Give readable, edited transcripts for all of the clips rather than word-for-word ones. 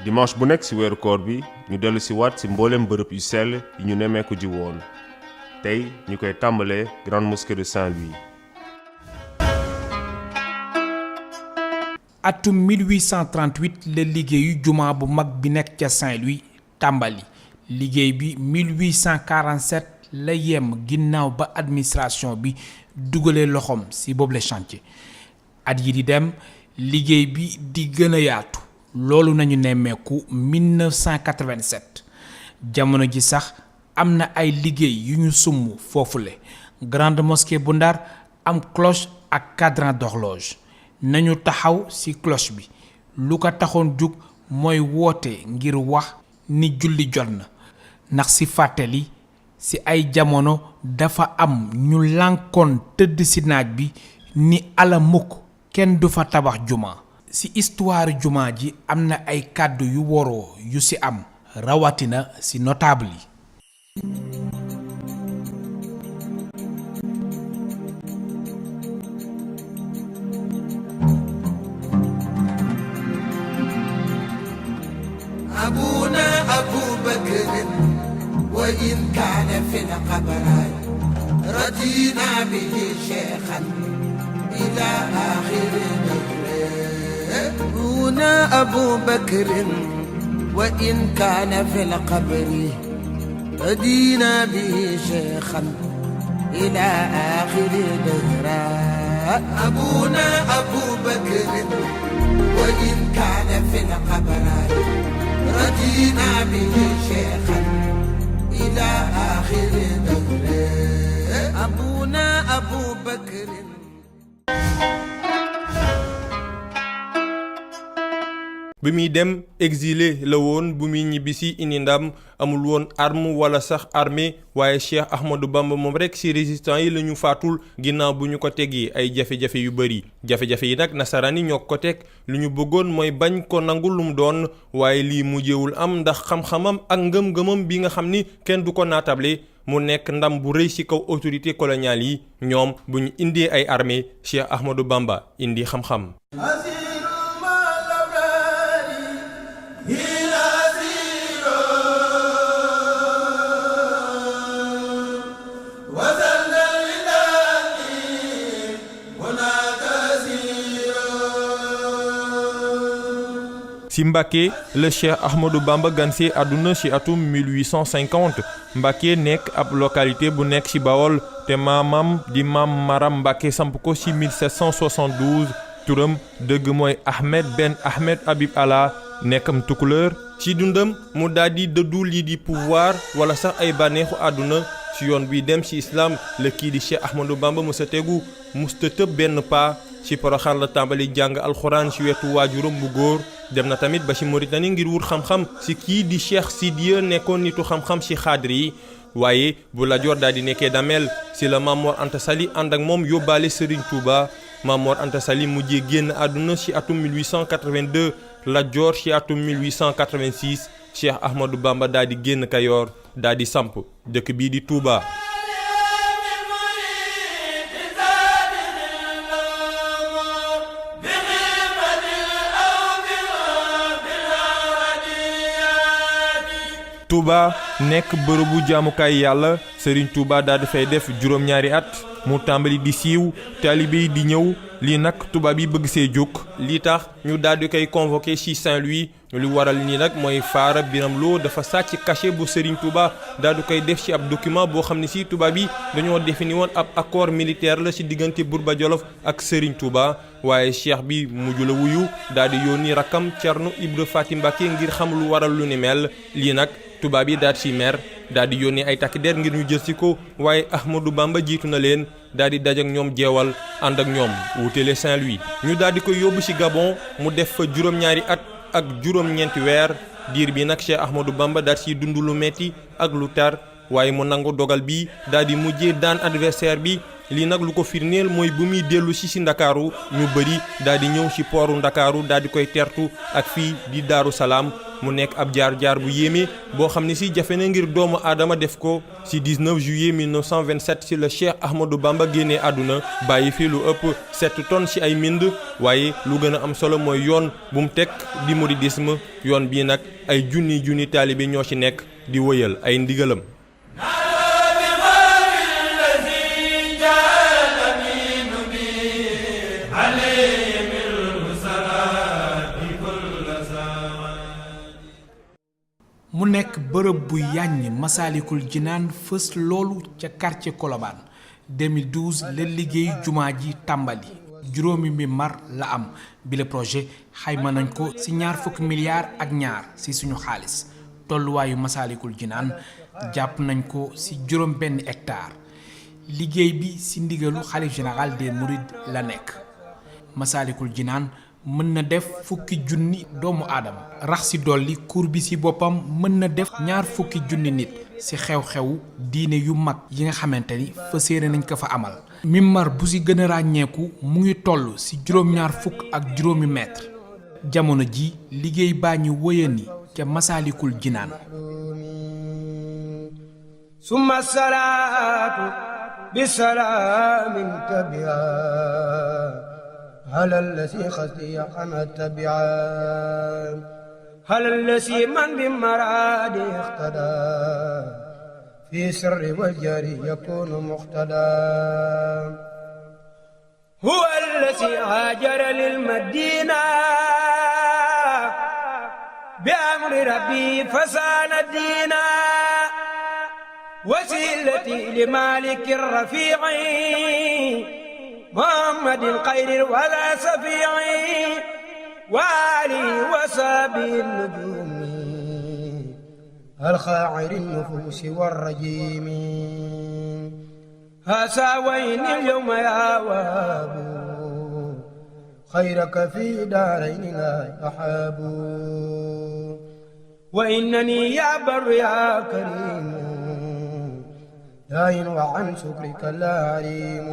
dimanche bu nekk ci weeru koor bi ñu dellu ci waat ci mbooleem bërëb yu sell yi ñu nemmeeku ji woon tey ñu koy tàmbalee grande mosquée de Saint-Louis. atum 1838 la liggéeyu jumaa bu mag bi nekk ca Saint-Louis tàmbali liggéey bi 1847 la yem ginnaaw ba administration bi dugalee loxoom ci boobu le chantier at yi di dem liggéey bi di gën a yaatu loolu nañu nemmeeku 1987 jamono ji sax am na ay liggéey yu ñu sumb foofule grande mosquée bu Ndar am cloche ak cadran d'horloge nañu taxaw ci cloche bi lu ko taxoon jug mooy woote ngir wax ni julli jot na ndax ci fàttali ci ay jamono dafa am ñu lànkoon tëdd ci naaj bi ni ala mukk kenn du fa tabax juma ci histoire juma ji am na ay kàddu yu woroo yu ci am rawatina ci notable yi. أبونا أبو بكر وإن كان في القبر رضينا به شيخا إلى آخر الدهر. أبونا أبو بكر وإن كان في القبر رضينا به شيخا إلى آخر الدهر. أبونا أبو بكر وإن كان في القبر رضينا به شيخا إلى آخر الدهر. أبونا أبو بكر. bi muy dem exilé la woon bu muy ñibbisi indi ndam amul woon arme wala sax armée waaye Cheikh Ahmadou Bamba moom rek ci résistants yi la ñu faatul ginnaaw bu ñu ko tegee ay jafe-jafe yu bëri jafe-jafe yi nag nasaraan yi ñoo ko teg lu ñu bëggoon mooy bañ ko nangu lu mu doon waaye lii mujjewul am ndax xam-xamam ak ngëm-ngëmam bi nga xam ni kenn du ko naatable mu nekk ndam bu rëy ci kaw autorité coloniale yi ñoom bu ñu indee ay armée Cheikh Ahmadou Bamba indi xam-xam. ci Mbacké le Cheikh Ahmadou Bamba gansee àdduna ci atum 1850 Mbacké nekk ab localité bu nekk ci Bawol te maamam di maam Maram Mbacké samp ko ci 1772 turam dëgg mooy Ahmed Ben Ahmed Habib Allah nekkam tukuleur ci dundam mu daldi dëddu lii di pouvoir wala sax ay bànneexu àdduna ci yoon bi dem ci islam la kii di Cheikh Ahmadou Bamba mësa tegu musta tëb benn pas ci Porokhane la tàmbali jàng alxuraan ci wetu waajuram bu góor dem na tamit ba ci Mauritanie ngir wut xam-xam ci kii di Cheikh Sidiya nekkoon nitu xam-xam ci xaadri yi waaye bu Lat Joor daal di nekkee damel ci la Maam Mor Anta Sali ànd ak moom yóbbaale Serigne Touba Maam Mor Anta Sali mujjee génn àdduna ci atum 1882 Lat Joor ci atum 1886 Cheikh Ahmadou Bamba daal di génn Kayoor daal di samp dëkk bii di Touba. Touba nekk bërëbu jaamukaay yàlla Serigne Touba daal di fay def juróom-ñaari at mu tàmbali di siiw taalibe yi di ñëw lii nag tubaab yi bëgg see jóg lii tax ñu daal di koy convoqué ci Saint-Louis li waral nii nag mooy Faara Biram Lo dafa sàcc cachet bu Serigne Touba daal di koy def ci ab document boo xam ne ci tubaab yi dañoo défini woon ab accord militaire la ci diggante Bourba Jolof ak Serigne Touba waaye cheikh bi mujj la wuyu daal di yónni rakkam Thierno Ibra Faty Mbacké ngir xam lu waral lu ni mel lii nag tubaab yi daal ci mer daal di yónni ay takk der ngir ñu jël ci ko waaye Ahmadou Bamba jiitu na leen daal di daj ak ñoom jeewal ànd ak ñoom wutele Saint-Louis ñu daal di ko yóbbu ci Gabon mu def fa juróom-ñaari at ak juróom-ñeenti weer diir bi nag Cheikh Ahmadou Bamba daal ciy dund lu metti ak lu tar waaye mu nangu dogal bi daal di mujjee daan adversaire bi lii nag lu ko firndeel mooy bu muy dellu si Ndakaaru ñu bëri daal di ñëw si pooru Ndakaaru daal di koy tertu ak fii di Daaru Salaam mu nekk ab jaar-jaar bu yéeme boo xam ne si jafe na ngir doomu aadama def ko si 19 juillet 1927 si la Cheikh Ahmadou Bamba génnee àdduna bàyyi fi lu ëpp 7 tonnes si ay mbind waaye lu gën a am solo mooy yoon bu mu teg di mouridisme yoon bii nag ay junni taalibe ñoo ci nekk di wëyal ay ndigalam. mu nekk bërëb bu yàññ Masaalikul Jinaan fës loolu ca quartier Colobane 2012 la liggéeyu jumaa ji tàmbali juróomi mimbar la am bi le projet xayma nañ ko ci $20 milliards ak ñaar ci suñu xaalis tolluwaayu Masaalikul Jinaan jàpp nañ ko ci juróom benn hectare liggéey bi ci ndigalu xalif général des mourides la nekk Masaalikul Jinaan mën na def 10,000 doomu aadama rax ci dolli cour bi ci boppam mën na def 20,000 nit ci xew-xew diine yu mag yi nga xamante ni fas yéene nañ ko fa amal mimbar bu ci gën a ràññeeku mu ngi toll ci juróom-ñaar mètre jamono ji liggéey baa ñu wëyani ca Masaalikul Jinaan summa salaatu bi salaamin tabia على الذي خزي قنا التبعا على الذي من بمراد اقتدى في سر والجار يكون مقتدى هو الذي هاجر للمدينة بأمر ربي فسان الدين وسيلتي لمالك الرفيع محمد الخير ولا سفيع وآله وصحبه النجوم الخاعر النفوس والرجيم هسا وين اليوم يا وهاب خيرك في دارين لا يحاب وإنني يا بر يا كريم داين وعن شكرك لا عليم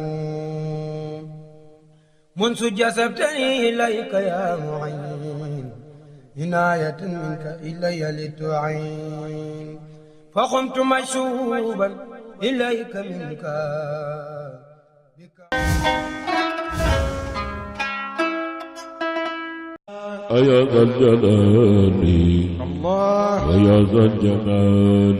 منذ جسبتني إليك يا معين عناية منك إلي لتعين فقمت مشوبا إليك منك يا ذا الجلال ويا ذا الجمال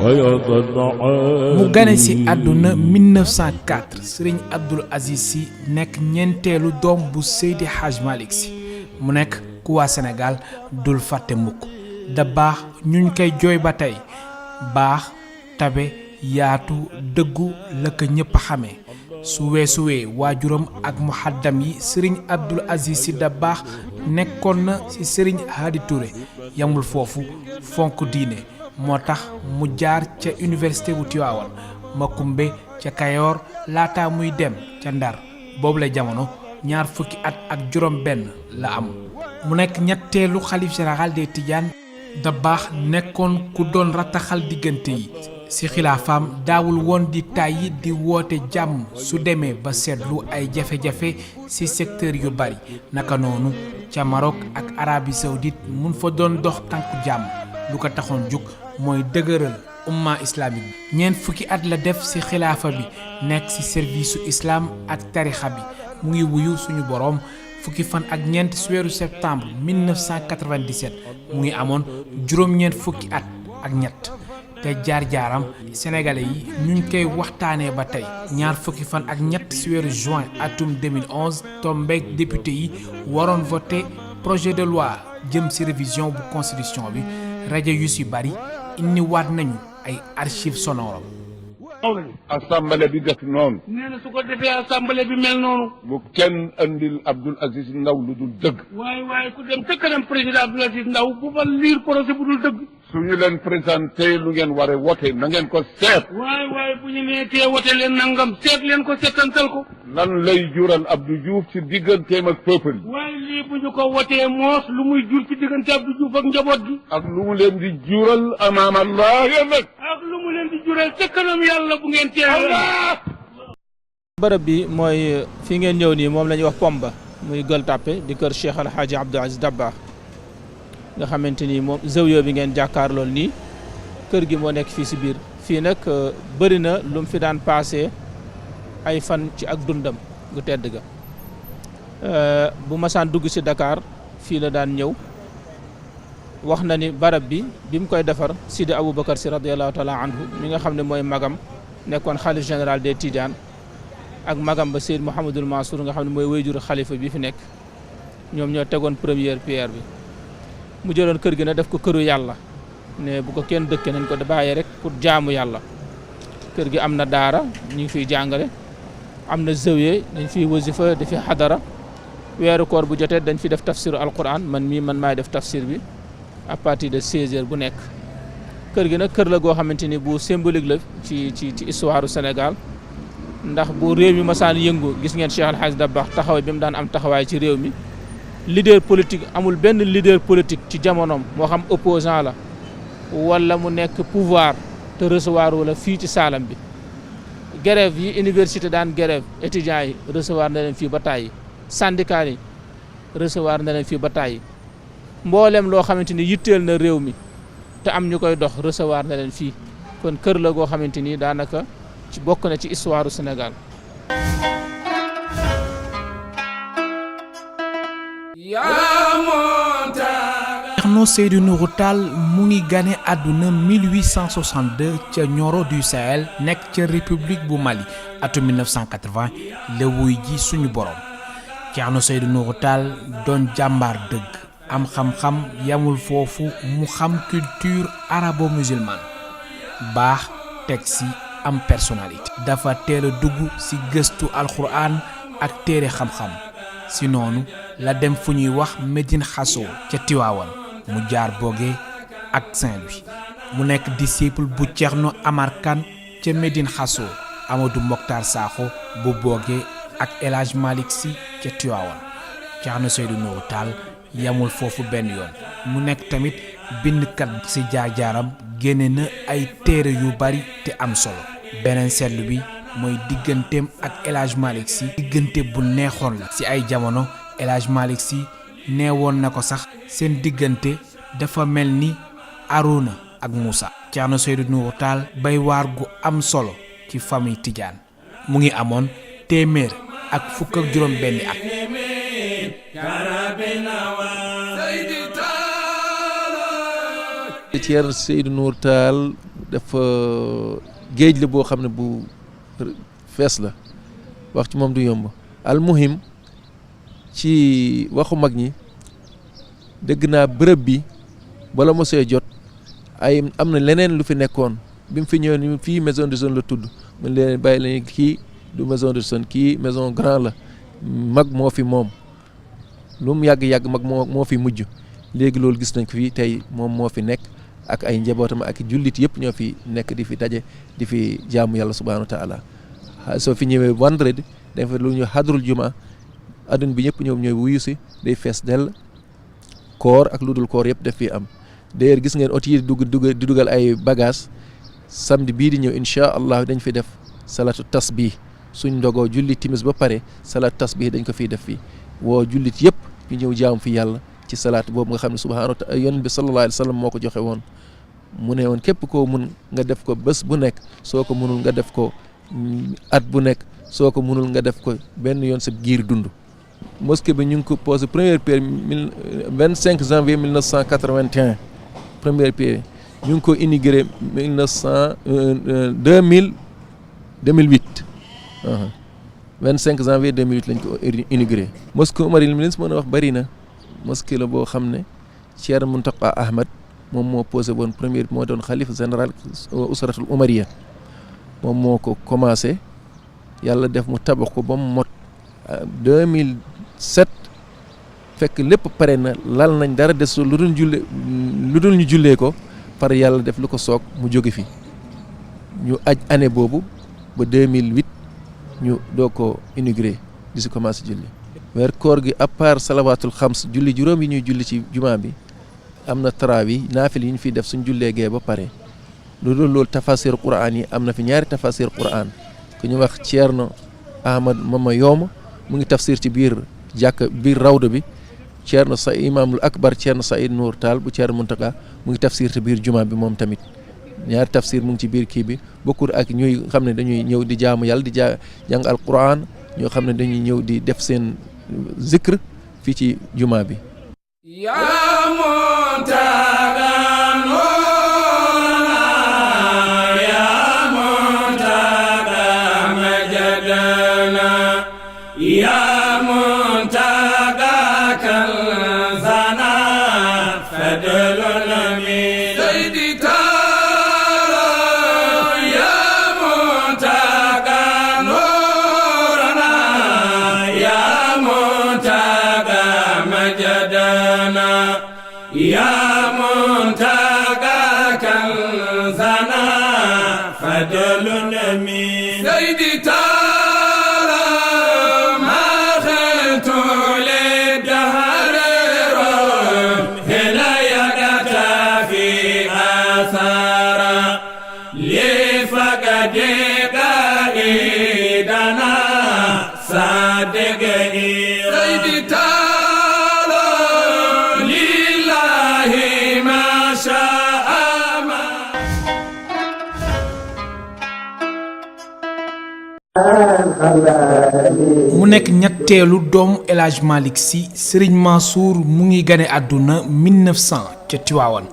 ويا ذا المعالي mu gane ci àdduna 1904 Sëriñ Abdul Aziz Sy nekk ñeenteelu doom bu Seydi Hadj Malick Sy mu nekk ku waa Sénégal dul fàtte mukk da baax ñuñ koy jooy ba tey baax tabe yaatu dëggu la ko ñépp xamee su weesuwee waajuram ak muhaddam yi Sëriñ Abdul Aziz Sy Dabakh nekkoon na ci Sëriñ Hadi Touré yamul foofu fonk diine moo tax mu jaar ca université bu Tivaouane Makumbe ca Kayoor laata muy dem ca Ndar boobu la jamono 20 at ak juróom benn la am mu nekk ñetteelu xalif général des Tidianes Dabakh nekkoon ku doon rattaxal diggante yi ci xilaafaam daawul woon di tàyyi di woote jàmm su demee ba seetlu ay jafe-jafe ci secteur yu bari naka noonu ca Maroc ak Arabie Saoudite mun fa doon dox tànku jàmm lu ko taxoon jug mooy dëgëral umma islamique bi 20 at la def ci xilaafa bi nekk ci service su islam ak tarixa bi mu ngi wuyu suñu boroom fukki fan ak ñeent ci weeru septembre 1997 mu ngi amoon juróom-ñeent fukki at ak ñett te jaar-jaaram sénégalais yi ñu ngi koy waxtaanee ba tey 20 fan ak ñett ci weeru juin atum 2011 tombeek député yi waroon voté projet de loi jëm ci révision bu constitution bi rajo yu ci bari indi waat nañu ay archives sonores. assemblée bi def noonu. nee na su ko defee assemblée bi mel noonu. bu kenn andil Abdoul Aziz Ndaw lu dul dëgg. waaye ku dem ca kanam président Abdoul Aziz Ndaw bu fa liir projet bu dul dëgg. su ñu leen présenté lu ngeen war a wote na ngeen ko seet. waaye bu ñu nee tee wote leen nangam seet leen ko seetantal ko. lan lay jural Abdou Diouf ci digganteem ak peuple yi. waaye lii bu ñu ko wotee moos lu muy jur ci diggante Abdou Diouf ak njaboot gi. ak lu mu leen di jural amaam Allah yéen nag. ak lu mu leen di jural ca kanam yàlla bu ngeen tee. bërëb bi mooy fi ngeen ñëw nii moom la ñuy wax Pomba muy Gueule Tapée di kër Cheikh El Hadji Abdou Aziz Dabakh nga xamante ni moom zawiya bi ngeen jàkkaarlool nii kër gi moo nekk fii si biir. fii nag bëri na lu mu fi daan passé ay fan ci ak dundam gu tedd ga bu masaan dugg si Dakar fii la daan ñëw wax na ni barab bi mu koy defar Sidi Aboubacar si radiyallahu taala anhu mi nga xam ne mooy magam nekkoon xalif général des Tidianes ak magam ba Seyd Mouhamadul Mansour nga xam ne mooy wayjuru xalifa bi fi nekk ñoom ñoo tegoon première pierre bi mu jëloon kër gi na def ko këru yàlla ne bu ko kenn dëkke nañ ko bàyyee rek pour jaamu yàlla kër gi am na daara ñu ngi fiy jàngale am na zawiya dañ fiy wasifa dafi xadara weeru koor bu jotee dañ fi def tafsiru alquran man maay def tafsir bi à partir de 16h bu nekk kër gi nag kër la goo xamante ni bu symbolique la ci histoire du Sénégal ndax bu réew mi masaan yëngu gis ngeen Cheikh El Hadji Dabakh taxawaay bi mu daan am taxawaay ci réew mi leader politique amul benn leader politique ci jamonoom moo xam opposant la wala mu nekk pouvoir te recevoir wala fii ci saalam bi grève yi université daan grève étudiants yi recevoir na leen fii ba tàyyi syndicat yi recevoir na leen fii ba tàyyi mboolem loo xamante ni yitteel na réew mi te am ñu koy dox recevoir na leen fii kon kër la goo xamante ni daanaka ci bokk na ci histoire du Sénégal. Thierno Seydou Nourou Tall mu ngi gane àdduna 1862 ca Nioro du Sahel nekk ca République bu Mali atum 1980 la wuy ji suñu borom Thierno Seydou Nourou Tall doon jàmbaar dëgg am xam-xam yamul foofu mu xam culture arabo-musulmane baax teg si am personnalité dafa teel a dugg si gëstu alxuraan ak téere xam-xam si noonu la dem fu ñuy wax Médine Xasso ca Tiwaawan mu jaar Bogué ak Saint-Louis mu nekk disciple bu Thierno Amar Kane ca Médine Xasso Amadou Mokhtar Sakho bu Bogué ak El Hadj Malick Sy ca Tiwaawan Thierno Seydou Nourou Tall yamul foofu benn yoon mu nekk tamit bindkat ci jaar-jaaram génne na ay téere yu bari te am solo beneen seetlu bi mooy digganteem ak El Hadj Malick Sy diggante bu neexoon la ci ay jamono El Hadj Malick Sy neewoon na ko sax seen diggante dafa mel ni Arona ak Moussa Thierno Seydou Nourou Tall bay waar gu am solo ci famille Tidiane mu ngi amoon 100 benn at Thierno Seydou Nourou Tall dafa géej la boo xam ne bu fees la wax ci moom du yomb almuhim ci waxu mag ñi dégg naa bërëb bi bala mosee jot ay am na leneen lu fi nekkoon bi mu fi ñëwee ni fii maison de jeune la tudd mu leen bàyyi lañu kii du maison de jeune kii maison grand la mag moo fi moom lu mu yàgg-yàgg mag moo fi mujj léegi loolu gis nañ ko fii tey moom moo fi nekk ak ay njabootam ak jullit yëpp ñoo fi nekk di fi daje di fi jaamu yàlla subhanahu wa taala soo fi ñëwee vendredi dañ fa lu ñu xadrul juma adduna bi ñëpp ñoom ñooy wuyu si day fees dell koor ak lu dul koor yëpp daf fi am d'ailleurs gis ngeen oto yi di dugal ay bagage samedi bii di ñëw incha allah dañ fi def salatu tasbih suñ ndogoo julli timis ba pare salatu tasbih dañ ko fiy def fii woo jullit yëpp ñu ñëw jaam fi yàlla ci salaat boobu nga xam ne subhaanahu wa taala yonent bi sallallahu alayhi wa sallam moo ko joxe woon mu ne woon képp koo mun nga def ko bés bu nekk soo ko munul nga def ko at bu nekk soo ko munul nga def ko benn yoon sa giir dund. mosquée bi ñu ngi ko posé première pierre 25 janvier 1981 première pierre ñu ngi ko inauguré 2008 25 janvier 2008 lañ ko inauguré. mosquée Omar il ministre mën a wax bari na mosquée la boo xam ne Thierno Mountakha Ahmed moom moo posé woon première moo doon xalifa général usratul Omariya moom moo ko commencé yàlla def mu tabax ko ba mu mot 2007 fekk lépp pare na lal nañ dara des lu dul ñu jullee ko par yàlla def lu ko soog mu jóge fi ñu aj année boobu ba 2008 ñu doo ko inauguré di si commencé julli weer koor gi à part salawaatul xams julli juróom yi ñuy julli ci jumaa bi am na tarawih naafil yi ñu fiy def suñ jullee gee ba pare lu dul loolu tafasir quran yi am na fi ñaari tafasir quran ku ñu wax Thierno Ahmad Mama Yooma mu ngi tafsir ci biir jàkk biir rawda bi Ceerno sa imaamul akbar Ceerno Saïd Nour Tall bu Ceerno Muntaka mu ngi tafsir ci biir juma bi moom tamit ñaari tafsir mu ngi ci biir kii bi bokkul ak ñuy xam ne dañuy ñëw di jaamu yàlla di jàng alquran ñoo xam ne dañuy ñëw di def seen zikr fii ci juma bi. mu nekk ñetteelu doomu El Hadj Malick Sy Serigne Mansour mu ngi gane àdduna 1900 ca Tiwaawan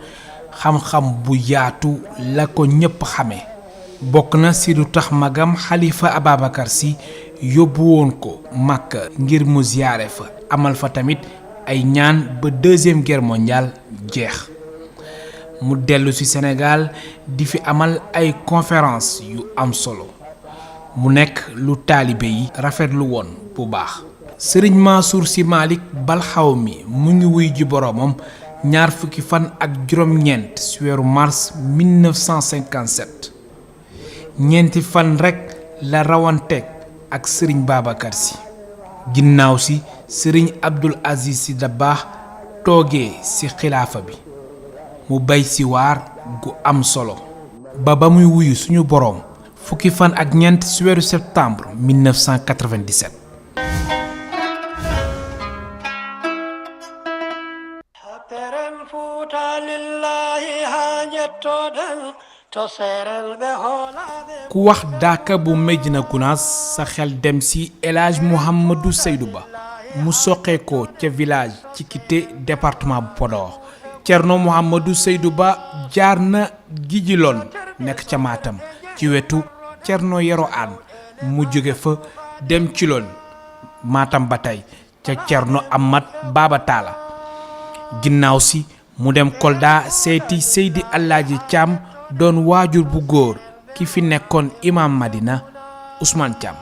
xam-xam bu yaatu la ko ñépp xamee bokk na si lu tax magam Xalifa Ababacar Sy yóbbu woon ko Makka ngir mu ziyaare fa amal fa tamit ay ñaan ba deuxième guerre mondiale jeex mu dellu si Sénégal di fi amal ay conférence yu am solo mu nekk lu taalibe yi rafetlu woon bu baax Serigne Mansour Sy Malick Balxawmi mu ngi wuy ji boroomam ñaar fukki fan ak juróom-ñeent ci weeru mars 1957 ñeenti fan rekk la rawanteeg ak Serigne Babacar Sy ginnaaw si Serigne Abdoul Aziz Sy Dabakh toogee ci xilaafa bi mu bay ci waar gu am solo ba muy wuyu suñu boroom fukki fan ak ñeent ci weeru septembre 1997. ku wax Daaka bu Médina Gounass sa xel dem ci El Hadj Mouhamadou Seydou Ba mu soqeekoo ca village ci Kité département bu Podor Cerno Mouhamadou Seydou Ba jaar na Gijiloon nekk ca Matam ci wetu Cerno Yero Aan mu jóge fa dem ci loon Matam ba tey ca Cerno Amat Baba Talla ginnaaw si mu dem Kolda seeti Seydi Alaaji Caam doon waajur bu góor ki fi nekkoon imam Madina Ousmane Thiam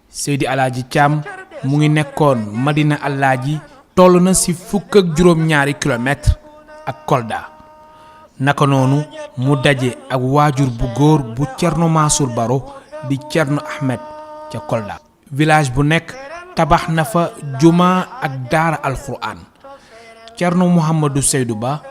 Seydi Alaaji Caam mu ngi nekkoon Madina Alaaji toll na ci 12 kilomètre ak Kolda naka noonu mu daje ak waajur bu góor bu Cerno Mansour Baro di Cerno Ahmed ca Kolda village bu nekk tabax na fa juma ak daara alxuraan Cerno Mouhamadou Seydou Ba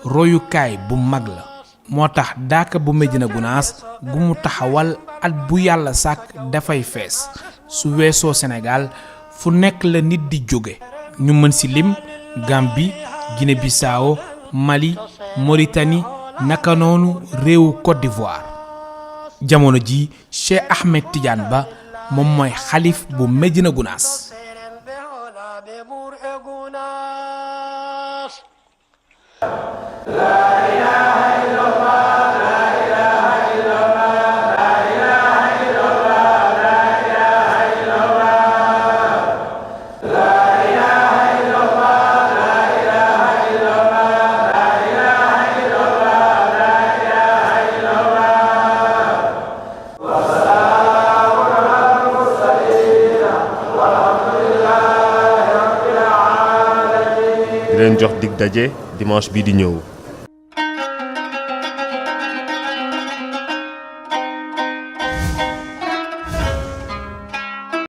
royukaay bu mag la moo tax Daaka bu Médina Gounass gu mu taxawal at bu yàlla sàkk dafay fees su weesoo Sénégal fu nekk la nit di jóge ñu mën ci lim Gambie Guinée-Bissau Mali Mauritanie naka noonu réewu Côte d'Ivoire jamono ji Cheikh Ahmed Tidiane Ba moom mooy xalif bu Médina Gounass. di leen jox dig daje dimanche bii di ñëw.